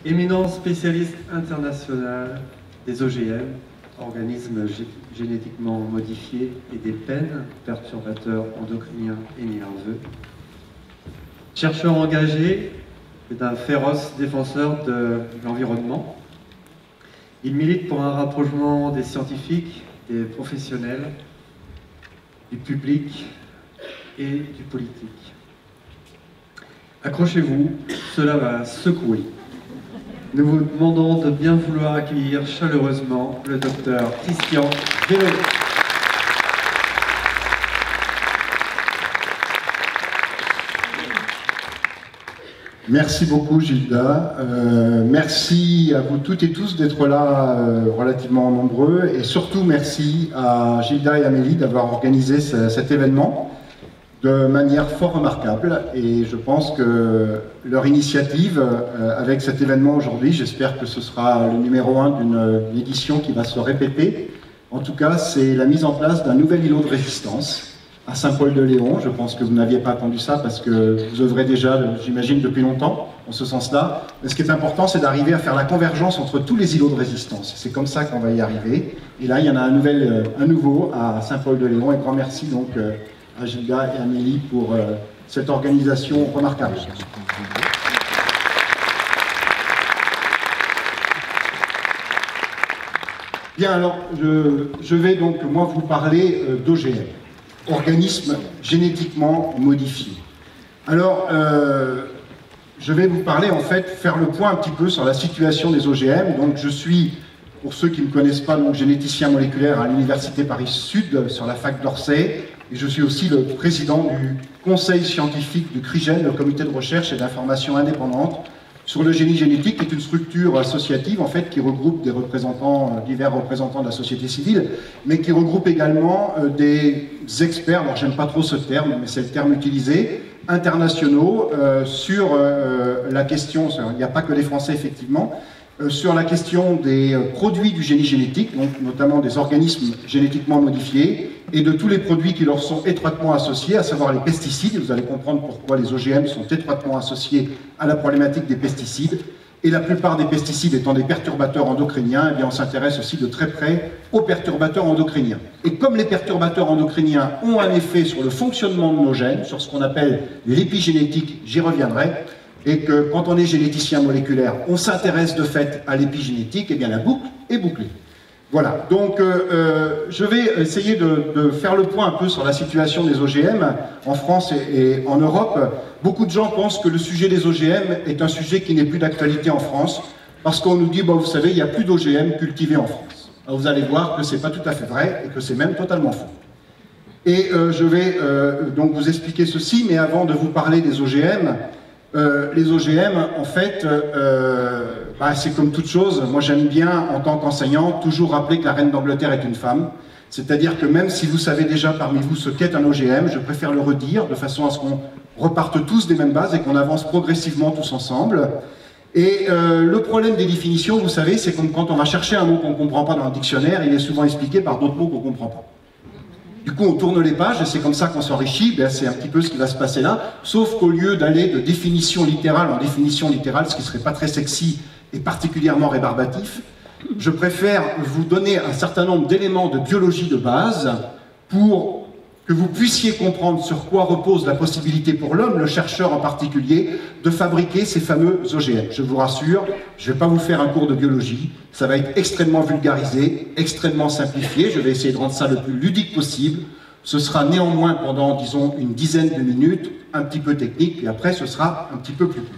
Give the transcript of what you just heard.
Éminent spécialiste international des OGM, organismes génétiquement modifiés et des PEN, perturbateurs endocriniens et nerveux. Chercheur engagé et d'un féroce défenseur de l'environnement, il milite pour un rapprochement des scientifiques, des professionnels, du public et du politique. Accrochez-vous, cela va secouer. Nous vous demandons de bien vouloir accueillir chaleureusement le docteur Christian Vélo. Merci beaucoup Gilda, merci à vous toutes et tous d'être là relativement nombreux et surtout merci à Gilda et Amélie d'avoir organisé cet événement de manière fort remarquable et je pense que leur initiative avec cet événement aujourd'hui, j'espère que ce sera le numéro 1 d'une édition qui va se répéter. En tout cas, c'est la mise en place d'un nouvel îlot de résistance à Saint-Paul-de-Léon. Je pense que vous n'aviez pas attendu ça parce que vous œuvrez déjà, j'imagine, depuis longtemps en ce sens-là. Mais ce qui est important, c'est d'arriver à faire la convergence entre tous les îlots de résistance. C'est comme ça qu'on va y arriver. Et là, il y en a un nouveau à Saint-Paul-de-Léon. Et grand merci donc à Gilda et Amélie pour cette organisation remarquable. Bien, alors, je vais donc, moi, vous parler d'OGM, organismes génétiquement modifiés. Alors, je vais vous parler, en fait, faire le point un petit peu sur la situation des OGM. Donc, je suis, pour ceux qui ne me connaissent pas, donc, généticien moléculaire à l'Université Paris-Sud, sur la fac d'Orsay. Et je suis aussi le président du conseil scientifique du CRIGEN, le comité de recherche et d'information indépendante sur le génie génétique, qui est une structure associative en fait qui regroupe des représentants, divers représentants de la société civile, mais qui regroupe également des experts, alors j'aime pas trop ce terme, mais c'est le terme utilisé, internationaux sur la question, il n'y a pas que les Français effectivement, sur la question des produits du génie génétique, donc notamment des organismes génétiquement modifiés, et de tous les produits qui leur sont étroitement associés, à savoir les pesticides. Vous allez comprendre pourquoi les OGM sont étroitement associés à la problématique des pesticides. Et la plupart des pesticides étant des perturbateurs endocriniens, eh bien on s'intéresse aussi de très près aux perturbateurs endocriniens. Et comme les perturbateurs endocriniens ont un effet sur le fonctionnement de nos gènes, sur ce qu'on appelle l'épigénétique, j'y reviendrai, et que quand on est généticien moléculaire, on s'intéresse de fait à l'épigénétique, et bien la boucle est bouclée. Voilà, donc je vais essayer de faire le point un peu sur la situation des OGM en France et en Europe. Beaucoup de gens pensent que le sujet des OGM est un sujet qui n'est plus d'actualité en France, parce qu'on nous dit, bon, vous savez, il n'y a plus d'OGM cultivés en France. Alors vous allez voir que ce n'est pas tout à fait vrai, et que c'est même totalement faux. Et je vais donc vous expliquer ceci, mais avant de vous parler des OGM, les OGM, en fait, c'est comme toute chose. Moi, j'aime bien, en tant qu'enseignant, toujours rappeler que la reine d'Angleterre est une femme. C'est-à-dire que même si vous savez déjà parmi vous ce qu'est un OGM, je préfère le redire de façon à ce qu'on reparte tous des mêmes bases et qu'on avance progressivement tous ensemble. Et le problème des définitions, vous savez, c'est que quand on va chercher un mot qu'on ne comprend pas dans le dictionnaire, il est souvent expliqué par d'autres mots qu'on ne comprend pas. Du coup, on tourne les pages et c'est comme ça qu'on s'enrichit. C'est un petit peu ce qui va se passer là. Sauf qu'au lieu d'aller de définition littérale en définition littérale, ce qui ne serait pas très sexy et particulièrement rébarbatif, je préfère vous donner un certain nombre d'éléments de biologie de base pour que vous puissiez comprendre sur quoi repose la possibilité pour l'homme, le chercheur en particulier, de fabriquer ces fameux OGM. Je vous rassure, je ne vais pas vous faire un cours de biologie, ça va être extrêmement vulgarisé, extrêmement simplifié, je vais essayer de rendre ça le plus ludique possible. Ce sera néanmoins pendant, disons, une dizaine de minutes, un petit peu technique, et après ce sera un petit peu plus court.